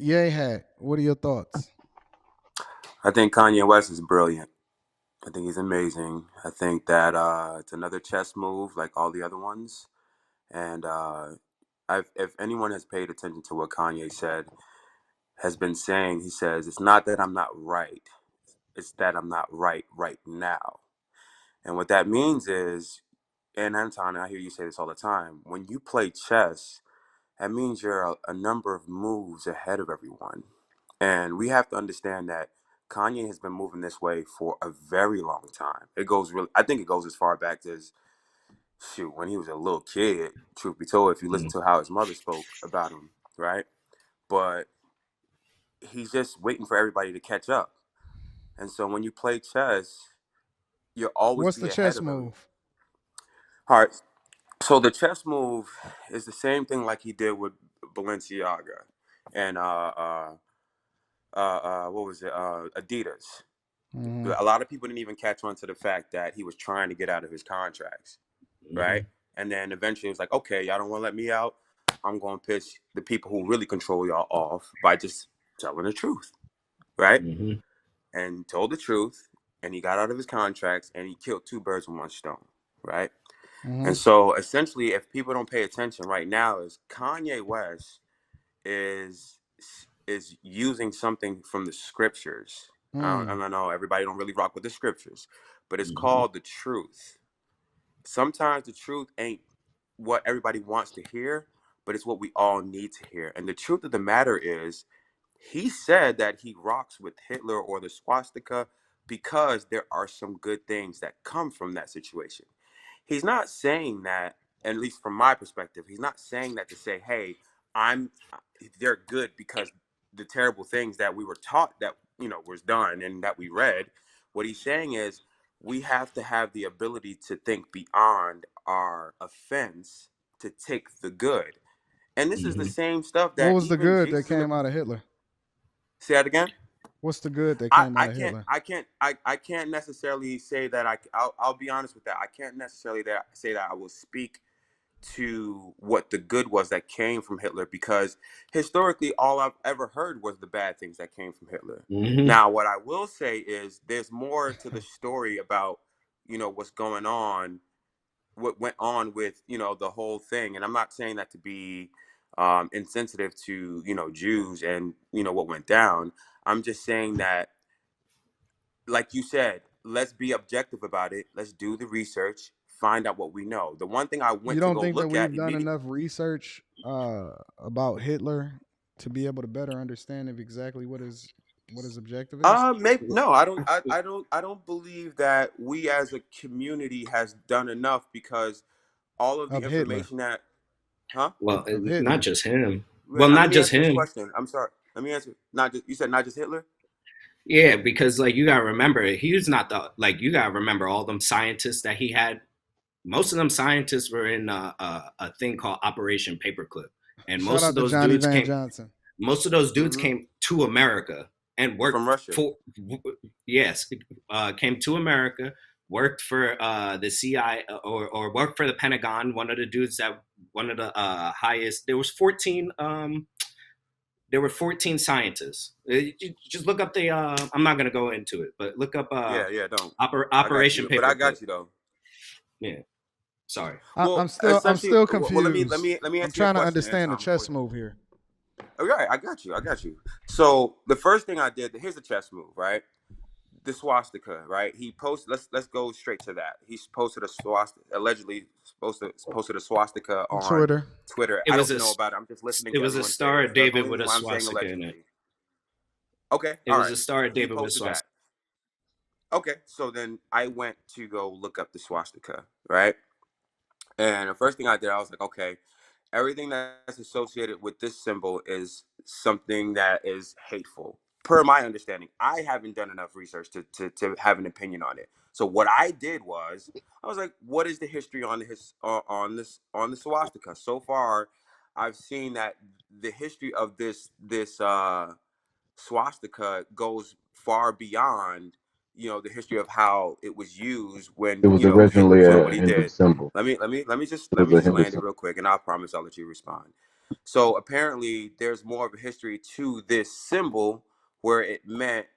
Yay hat. What are your thoughts? I think Kanye West is brilliant. I think he's amazing. I think that it's another chess move like all the other ones. And if anyone has paid attention to what Kanye said, has been saying, he says, it's not that I'm not right, it's that I'm not right now. And what that means is, and Anton, I hear you say this all the time, when you play chess, that means you're a number of moves ahead of everyone. And we have to understand that Kanye has been moving this way for a very long time. It goes really, I think it goes as far back as, shoot, when he was a little kid, truth be told, if you listen Mm-hmm. to how his mother spoke about him, right? But he's just waiting for everybody to catch up. And so when you play chess, you'll always What's be the ahead chess of everyone. move? All right. So the chess move is the same thing like he did with Balenciaga and what was it? Adidas. Hmm. A lot of people didn't even catch on to the fact that he was trying to get out of his contracts, right? And then eventually it was like, okay, y'all don't want to let me out. I'm going to pitch the people who really control y'all off by just telling the truth, right? Mm-hmm. And told the truth, and he got out of his contracts, and he killed two birds with one stone, right? Hmm. And so essentially, if people don't pay attention right now, is Kanye West is is using something from the scriptures. I Mm. don't know, everybody don't really rock with the scriptures, but it's Mm-hmm. called the truth. Sometimes the truth ain't what everybody wants to hear, but it's what we all need to hear. And the truth of the matter is, he said that he rocks with Hitler or the swastika because there are some good things that come from that situation. He's not saying that, at least from my perspective, he's not saying that to say, hey, I'm they're good because the terrible things that we were taught that, was done and that we read. What he's saying is we have to have the ability to think beyond our offense to take the good. And this is the Mm-hmm. same stuff What that was the even good that Jesus in the came out of Hitler? say that again. What's the good that I, came out I of can't Hitler? I can't I can't necessarily say that I'll be honest with that. I can't necessarily say that I will speak to what the good was that came from Hitler because historically all I've ever heard was the bad things that came from Hitler. Mm-hmm. Now what I will say is there's more to the story about what's going on, what went on with the whole thing, and I'm not saying that to be insensitive to Jews and what went down. I'm just saying that, like you said, let's be objective about it. Let's do the research, find out what we know. The one thing I You went to don't go think that look at we've done immediately. enough research about Hitler to be able to better understand of exactly what his objective is Maybe no, I don't. I don't believe that we as a community has done enough because all of the of Hitler? information that, huh? Well, Of not Hitler. just him. Wait, Well, let not me just answer this him. question. I'm sorry. Let me answer. Not just you said not just Hitler. Yeah, because like you gotta remember, he was not the like you gotta remember all them scientists that he had. Most of them scientists were in a thing called Operation Paperclip, and Shout most of out to those Johnny dudes Van came. Johnson. Most of those dudes Mm-hmm. came to America and From worked Russia. for. Yes, came to America, worked for the CI or worked for the Pentagon. One of the dudes that one of the highest. There were 14 scientists. Just look up the. I'm not gonna go into it, but look up Yeah, yeah. Don't. I got Operation you, but I Paperclip. got you though. Yeah, sorry. I, Well, I'm still I'm essentially, still well, let me let confused. me let me I'm answer your trying to question, understand the Anton. Before chess move here. all right, I got you. I got you. So the first thing I did, here's a chess move, right? The swastika, right? He posted. Let's go straight to that. He's posted a swastika, allegedly posted a swastika On on Twitter. Twitter. It I was don't a know about it. I'm just listening it to was a everyone say Star it. of So that's the David only with reason a why I'm saying swastika in it. allegedly. Okay, It all was right. a Star of He David with a posted that. swastika. Okay, so then I went to go look up the swastika, right? And the first thing I did, I was like, okay, everything that's associated with this symbol is something that is hateful. Per my understanding, I haven't done enough research to have an opinion on it. So what I did was, I was like, what is the history on on the swastika? So far, I've seen that the history of this swastika goes far beyond the history of how it was used when It was Hitler originally was doing a what he Hindu did. symbol. Let me just It let was me a just Hindu land it symbol. real quick, and I promise I'll let you respond. So apparently, there's more of a history to this symbol where it meant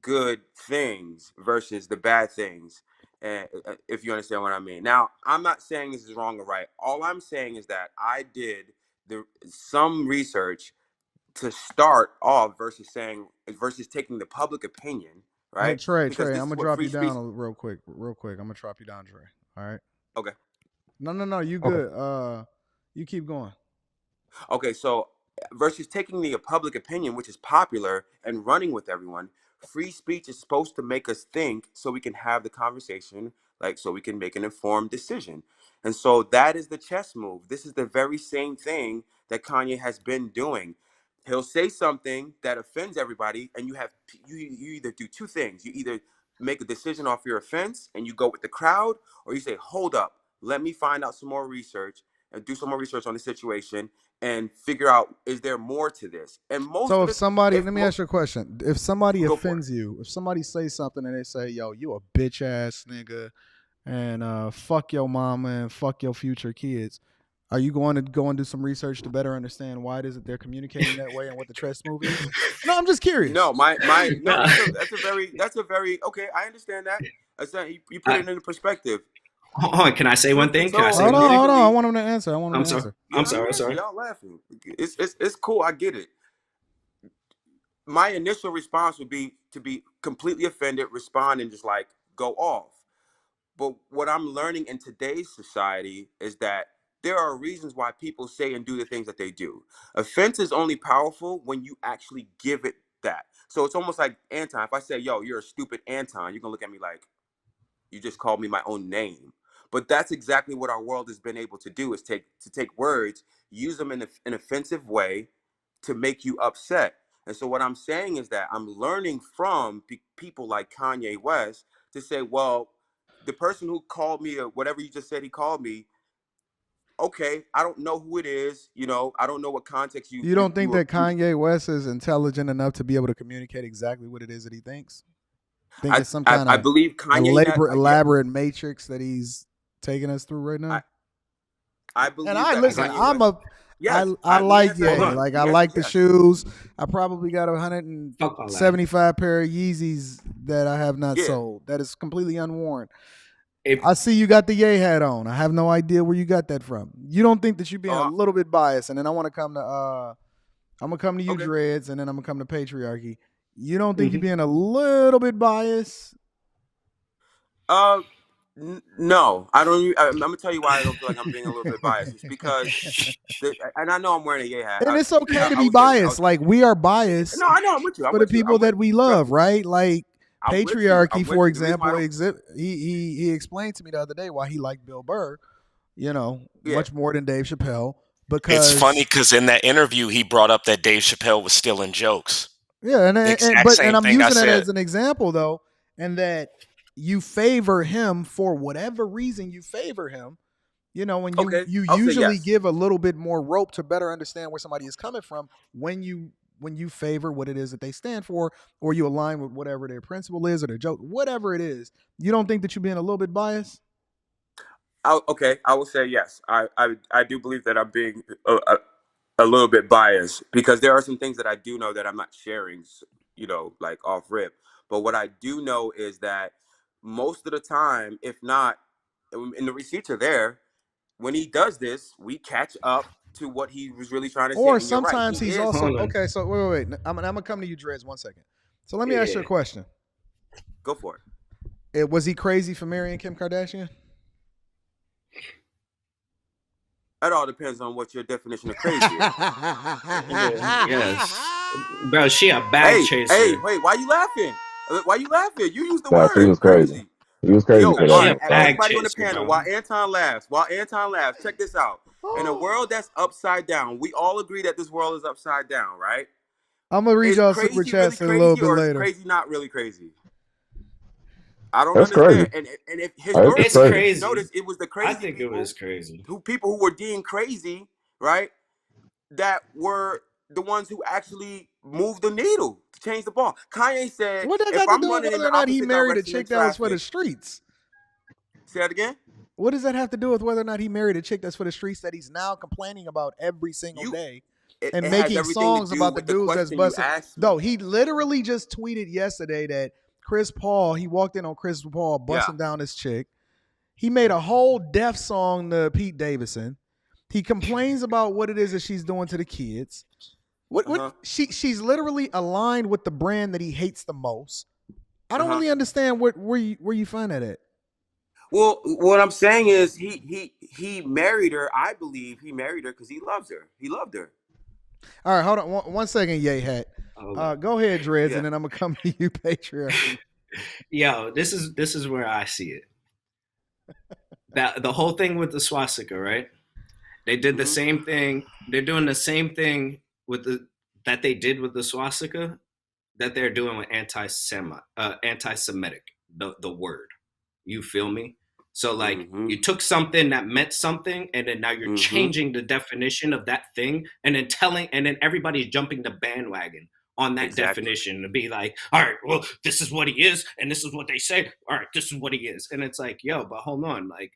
good things versus the bad things. And if you understand what I mean. Now, I'm not saying this is wrong or right. All I'm saying is that I did some research to start off versus taking the public opinion, Hey right? Trey, Because Trey, this I'm is gonna what drop free you speech. down real quick, real quick. I'm gonna drop you down, Trey. All right. Okay. No, you Okay. good. You keep going. Okay, so versus taking the public opinion, which is popular, and running with everyone, free speech is supposed to make us think so we can have the conversation, like so we can make an informed decision. And so that is the chess move. This is the very same thing that Kanye has been doing. He'll say something that offends everybody, and you either do two things. You either make a decision off your offense and you go with the crowd, or you say, hold up, let me find out some more research and do some more research on the situation and figure out, is there more to this? And most So of if it, somebody, if let me ask you a question. If somebody go for it. offends you, if somebody says something and they say, "Yo, you a bitch ass nigga," and fuck your mama and fuck your future kids, are you going to go and do some research to better understand why it is that they're communicating that way and what the chess move is? No, I'm just curious. No, my no, No, that's a very okay. I understand that. You put I, it into perspective. hold on, can I say one Truth be thing? Can I told, say Hold one on, thing? hold on. I initially, want him to answer. I want him I'm to sorry. answer. I'm yeah, I'm sorry. I'm answering. sorry. Y'all laughing. It's cool. I get it. My initial response would be to be completely offended, respond, and just like go off. But what I'm learning in today's society is that there are reasons why people say and do the things that they do. Offense is only powerful when you actually give it that. So it's almost like Anton. If I say, yo, you're a stupid Anton, you're going to look at me like, you just called me my own name. But that's exactly what our world has been able to do is take words, use them in an offensive way to make you upset. And so what I'm saying is that I'm learning from people like Kanye West to say, well, the person who called me or whatever you just said he called me, okay, I don't know who it is, I don't know what context You don't think that Kanye West is intelligent enough to be able to communicate exactly what it is that he thinks? Think I it's some I, kind I of believe Kanye yeah, elaborate matrix that he's taking us through right I now? I And believe I that I listen. got. Kanye I'm West. a Yes, I the like answer is Hold Ye. on. Like the I answer is like the yes. shoes. I probably got Fuck all that. 175 pair of Yeezys that I have not Yeah. sold. That is completely unworn. If I see you got the Ye hat on. I have no idea where you got that from. You don't think that you're being a Oh, little bit biased? And then I want to come to I'm gonna come to you, okay. Dreads, and then I'm gonna come to Patriarchy. You don't think you're mhm. being a little bit biased? Uh, no, I don't. I'm gonna tell you why I don't feel like I'm being a little bit biased. It's because and I know I'm wearing a yay hat. And it's okay to I be would say this. biased. Like we are biased No, I know I'm with you. I'm for the with you. people that we love, Trust me. right? Like I'm with you. Patriarchy, I'm with for you. The reason why I example, don't. he explained to me the other day why he liked Bill Burr, Yeah. much more than Dave Chappelle It's funny because because in that interview he brought up that Dave Chappelle was stealing jokes. yeah, The and exact but and same I'm thing I using that said. as an example though, and that you favor him for whatever reason you favor him. When you Okay. you I'll say usually yes. give a little bit more rope to better understand where somebody is coming from when you favor what it is that they stand for, or you align with whatever their principle is or their joke, whatever it is. You don't think that you're being a little bit biased? Okay. I will say yes. I do believe that I'm being a little bit biased because there are some things that I do know that I'm not sharing, like off rip. But what I do know is that most of the time, if not, and the receipts are there, when he does this, we catch up to what he was really trying to say. Or And you're right, he sometimes he's is. also Hold on. okay. So wait. I'm gonna come to you, Dreads, 1 second. So let me ask you a Yeah. question. Go for it. Was he crazy for marrying Kim Kardashian? It all depends on what your definition of crazy is. Yeah. Yes. Bro, she a bag Hey, chaser. wait, why you laughing? Why you laughing? You use the Nah, she word was crazy. crazy. He was crazy Yo, for Bro, that. she all a right, That's all. bag everybody on the chaser, panel, bro. while Anton laughs, check this out. In a world that's upside down, we all agree that this world is upside down, right? I'm gonna read Is y'all super crazy really chats in a little crazy bit or is later. crazy not really crazy? I don't That's crazy. understand. And if It's It's historically, crazy. if you crazy. notice, it was the I crazy think it was people crazy. who were deemed crazy, right? That were the ones who actually moved the needle to change the ball. Kanye said, What that if got to I'm do with running in whether or the not he opposite married a direction in chick that was for the traffic, streets? say that again. What does that have to do with whether or not he married a chick that's for the streets that he's now complaining about every single You, day it and has making everything to songs do about the with the dudes that's question you busting? asked me. No, he literally just tweeted yesterday that Chris Paul, he walked in on Chris Paul busting down his chick. He made a whole death song to Pete Davidson. He complains about what it is that she's doing to the kids. She's literally aligned with the brand that he hates the most. I don't really understand where you find that at. Well, what I'm saying is he married her. I believe he married her because he loves her. He loved her. All right, hold on one second, Yay Hat. Go ahead, Dreads, and then I'm gonna come to you, Patriarchy. Yo, this is where I see it. That the whole thing with the swastika, right? They did the same thing. They're doing the same thing that they did with the swastika that they're doing with anti-Semitic, the word. You feel me? So like you took something that meant something, and then now you're changing the definition of that thing, and then everybody's jumping the bandwagon on that definition to be like, all right, well, this is what he is, and this is what they say. All right, this is what he is, and it's like, yo, but hold on, like,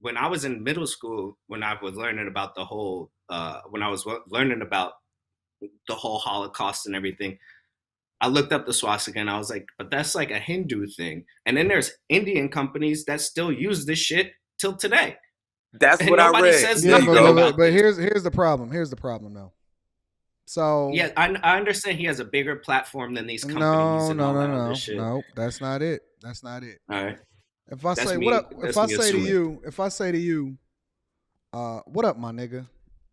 when I was in middle school, when I was learning about the whole, learning about the whole Holocaust and everything, I looked up the swastika and I was like, but that's like a Hindu thing. And then there's Indian companies that still use this shit till today. That's and what I read. Says but here's the problem. Here's the problem, though. So yeah, I understand he has a bigger platform than these companies. No, that's not it. That's not it. All right. If I say to you, what up, my nigga?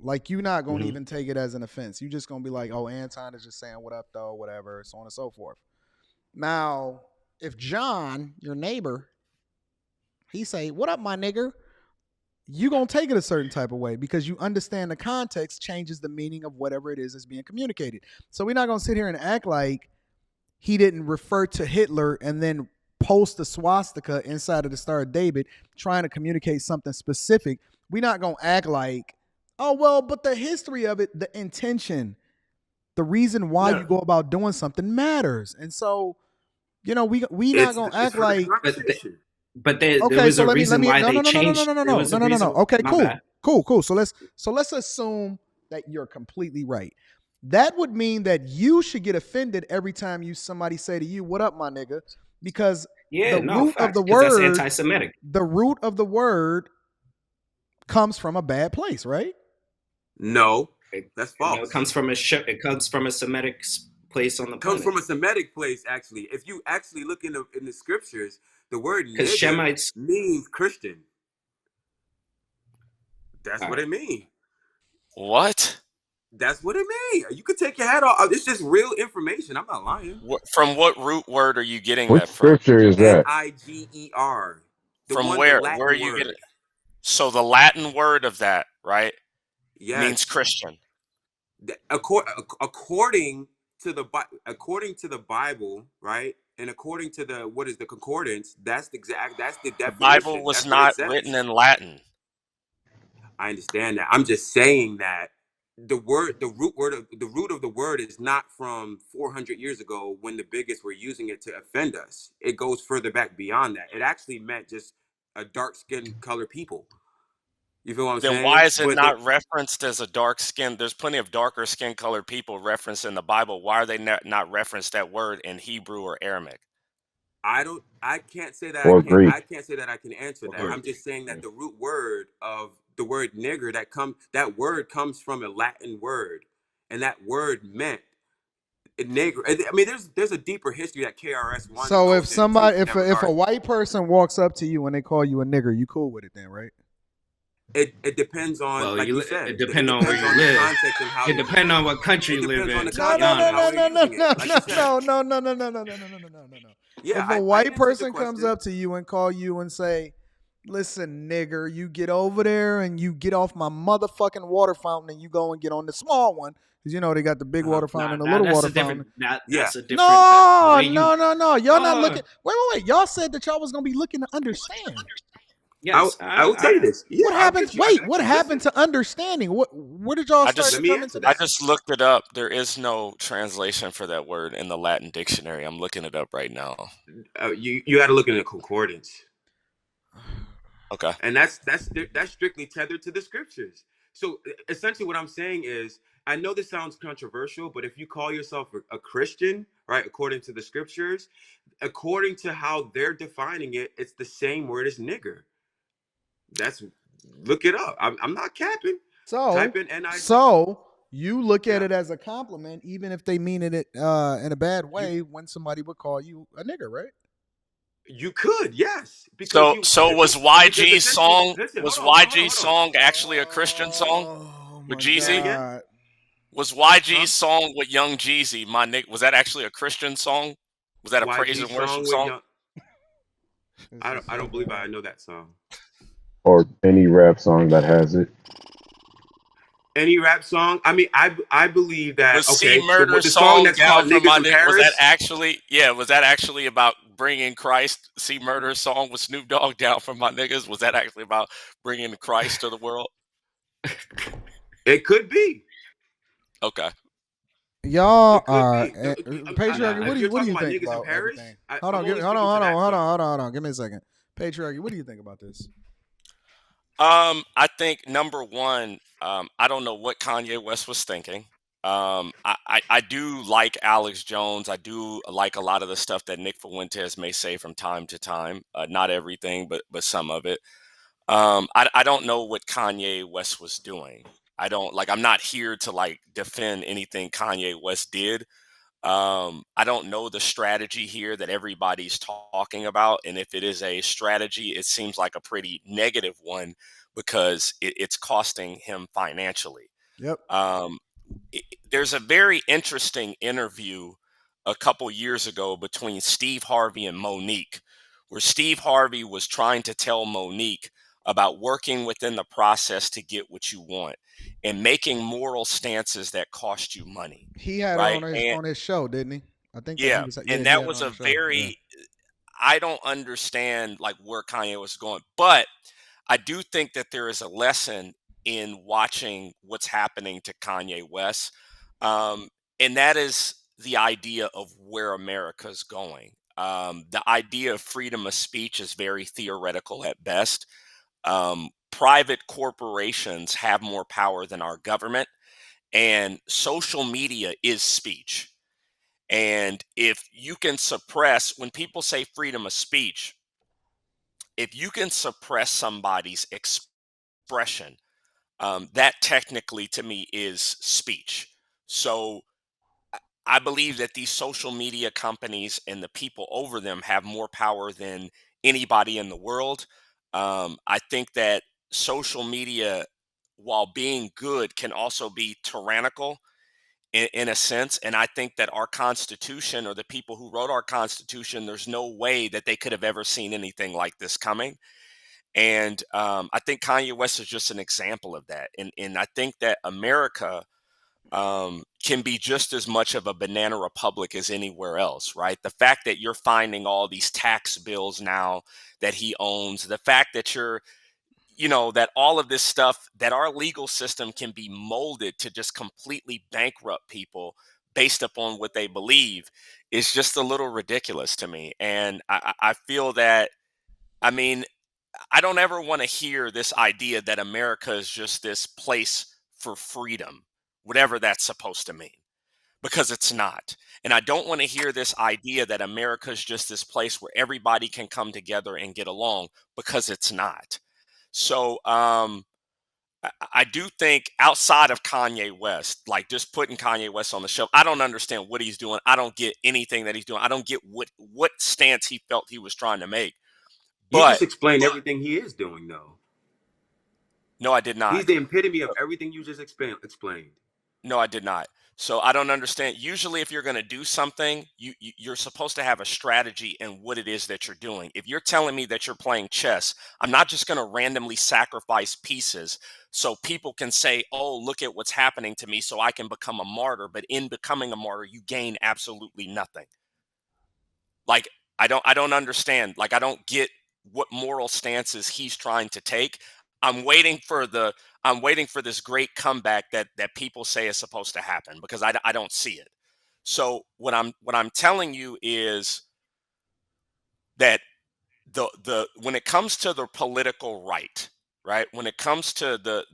Like, you not gonna even take it as an offense. You just gonna be like, oh, Anton is just saying what up though, whatever, so on and so forth. Now, if John, your neighbor, he say, what up, my nigga? You gonna take it a certain type of way because you understand the context changes the meaning of whatever it is that's being communicated. So we're not gonna sit here and act like he didn't refer to Hitler and then post the swastika inside of the Star of David trying to communicate something specific. We're not gonna act like, oh, well, but the history of it, the intention, the reason why you go about doing something matters. And so, we not gonna act like. But there was a reason why they changed. No. Okay, cool. So let's assume that you're completely right. That would mean that you should get offended every time somebody say to you, "What up, my nigga?" Because root of the word, that's anti-Semitic. The root of the word comes from a bad place, right? No, that's false. It comes from a Semitic place on the planet. Comes from a Semitic place, actually. If you actually look in the scriptures, the word nigger means Christian. That's what it means. What? That's what it means. You could take your hat off. It's just real information. I'm not lying. From what root word are you getting Which that from? scripture is that? Niger. From where? Where are you getting it? So the Latin word of that, right? Yes. Means Christian. According to the Bible, right? And according to the concordance, that's the definition. The Bible was not written in Latin. I understand that. I'm just saying that the root of the word is not from 400 years ago when the bigots were using it to offend us. It goes further back beyond that. It actually meant just a dark skin color people. You feel what I'm saying? Then why is it not referenced as a dark skin? There's plenty of darker skin colored people referenced in the Bible. Why are they not referenced that word in Hebrew or Aramaic? I can't say that. I can't say that I can answer that. I'm just saying that the root word of the word nigger that word comes from a Latin word, and that word meant nigger. I mean, there's a deeper history that KRS-One. So if a white person walks up to you and they call you a nigger, you cool with it then, right? It depends on, like you said. It depends on where you live. It depends on what country you live in. No. Yeah, if a white person comes up to you and call you and say, "Listen, nigger, you get over there and you get off my motherfucking water fountain and you go and get on the small one," because they got the big water fountain and the little water fountain. That's a different. No. Y'all not looking. Wait. Y'all said that y'all was gonna be looking to understand. Yes, I will tell you this. Yeah, what happened? What happened to understanding? Where did y'all start to come into this? I just looked it up. There is no translation for that word in the Latin dictionary. I'm looking it up right now. You got to look in the concordance. Okay. and that's strictly tethered to the scriptures. So essentially, what I'm saying is, I know this sounds controversial, but if you call yourself a Christian, right, according to the scriptures, according to how they're defining it, it's the same word as nigger. That's Look it up. I'm not capping. Type So, in NIG. so you look at Yeah, it as a compliment, even if they mean it in a bad you way, when somebody would call you a nigger, right? you could, yes, because So was YG's essentially, song listen, was hold YG's on. song actually a Christian song Oh with my Say that Jeezy? again, god. Was huh? YG's song with Young Jeezy, my Nick, was that actually a Christian song? Was that a praise YG and worship song with song? young. This is I so don't believe bad. I know that song. or any rap song that has it. Any rap song? I mean, I believe that. Was C Okay, Murder's the song song that's down called from "Niggas my from Nick? Was that Paris." actually, yeah, was that actually about bringing Christ? C Murder's song with Snoop Dogg down from my niggas? Was that actually about bringing Christ to the world? It could be. Okay. Y'all It could are be. patriarchy. Nah. What If do you're you talking about think niggas in about Paris, everything? Hold I'm on, only speaking to hold on, that hold on, song. hold on, hold on. Give me a second. Patriarchy. What do you think about this? I think number one, I don't know what Kanye West was thinking. I do like Alex Jones. I do like a lot of the stuff that Nick Fuentes may say from time to time. Not everything, but some of it. I don't know what Kanye West was doing. I don't like. I'm not here to like defend anything Kanye West did. I don't know the strategy here that everybody's talking about, and if it is a strategy, it seems like a pretty negative one because it's costing him financially. Yep. Um, there's a very interesting interview a couple years ago between Steve Harvey and Monique, where Steve Harvey was trying to tell Monique about working within the process to get what you want and making moral stances that cost you money, He had her right? And on his show, didn't he? I think that he yeah, was. Yeah, and he that had her was on a the show. Yeah. very I don't understand like where Kanye was going, but I do think that there is a lesson in watching what's happening to Kanye West, um, and that is the idea of where America's going. The idea of freedom of speech is very theoretical at best. Private corporations have more power than our government, and social media is speech. And if you can suppress, when people say freedom of speech, if you can suppress somebody's expression, that technically to me is speech. So I believe that these social media companies and the people over them have more power than anybody in the world. I think that social media, while being good, can also be tyrannical in a sense. And I think that our Constitution or the people who wrote our Constitution, there's no way that they could have ever seen anything like this coming. And I think Kanye West is just an example of that. And I think that America can be just as much of a banana republic as anywhere else, right? The fact that you're finding all these tax bills now that he owns, the fact that that all of this stuff, that our legal system can be molded to just completely bankrupt people based upon what they believe is just a little ridiculous to me. And I feel that, I mean, I don't ever want to hear this idea that America is just this place for freedom, whatever that's supposed to mean, because it's not. And I don't want to hear this idea that America is just this place where everybody can come together and get along, because it's not. So I do think outside of Kanye West, like just putting Kanye West on the shelf, I don't understand what he's doing. I don't get anything that he's doing. I don't get what stance he felt he was trying to make. You But just explained everything he is doing, though. no, I did He's not. the epitome of everything you just explained. No, I did not. So I don't understand. Usually, if you're going to do something, you're supposed to have a strategy and what it is that you're doing. If you're telling me that you're playing chess, I'm not just going to randomly sacrifice pieces so people can say, "Oh, look at what's happening to me," so I can become a martyr. But in becoming a martyr, you gain absolutely nothing. Like I don't understand. Like I don't get what moral stances he's trying to take. I'm waiting for the I'm waiting for this great comeback that people say is supposed to happen, because I don't see it. So what I'm telling you is that the when it comes to the political right, when it comes to the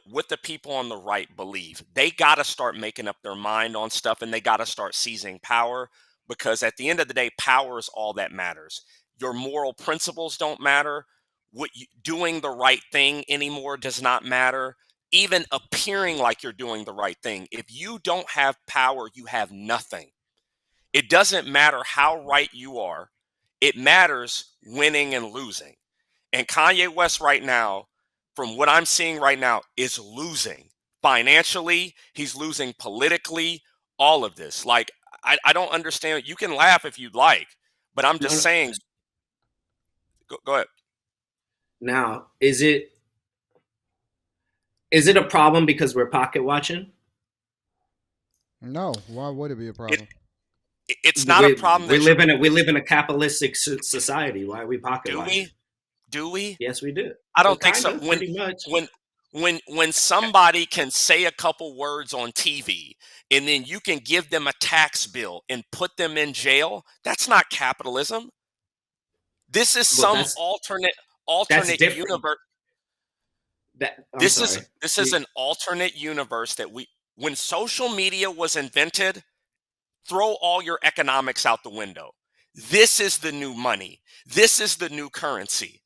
what the people on the right believe, they got to start making up their mind on stuff, and they got to start seizing power, because at the end of the day, power is all that matters. Your moral principles don't matter. Doing the right thing anymore does not matter. Even appearing like you're doing the right thing. If you don't have power, you have nothing. It doesn't matter how right you are. It matters winning and losing. And Kanye West right now, from what I'm seeing right now, is losing financially. He's losing politically. All of this. Like, I don't understand. You can laugh if you'd like, but I'm just No, saying. Go ahead. now, is it a problem because we're pocket watching? No, why would it be a It, problem? it's not a problem We that you're. live in a capitalistic society. Why are we pocket Do watching? we? Do we? Yes, we do. I Well, don't think kind so. of, pretty much. When somebody can say a couple words on TV, and then you can give them a tax bill and put them in jail, that's not capitalism. This is Well, some that's alternate different. universe. I'm sorry. This is an alternate universe that when social media was invented, throw all your economics out the window. This is the new money. This is the new currency.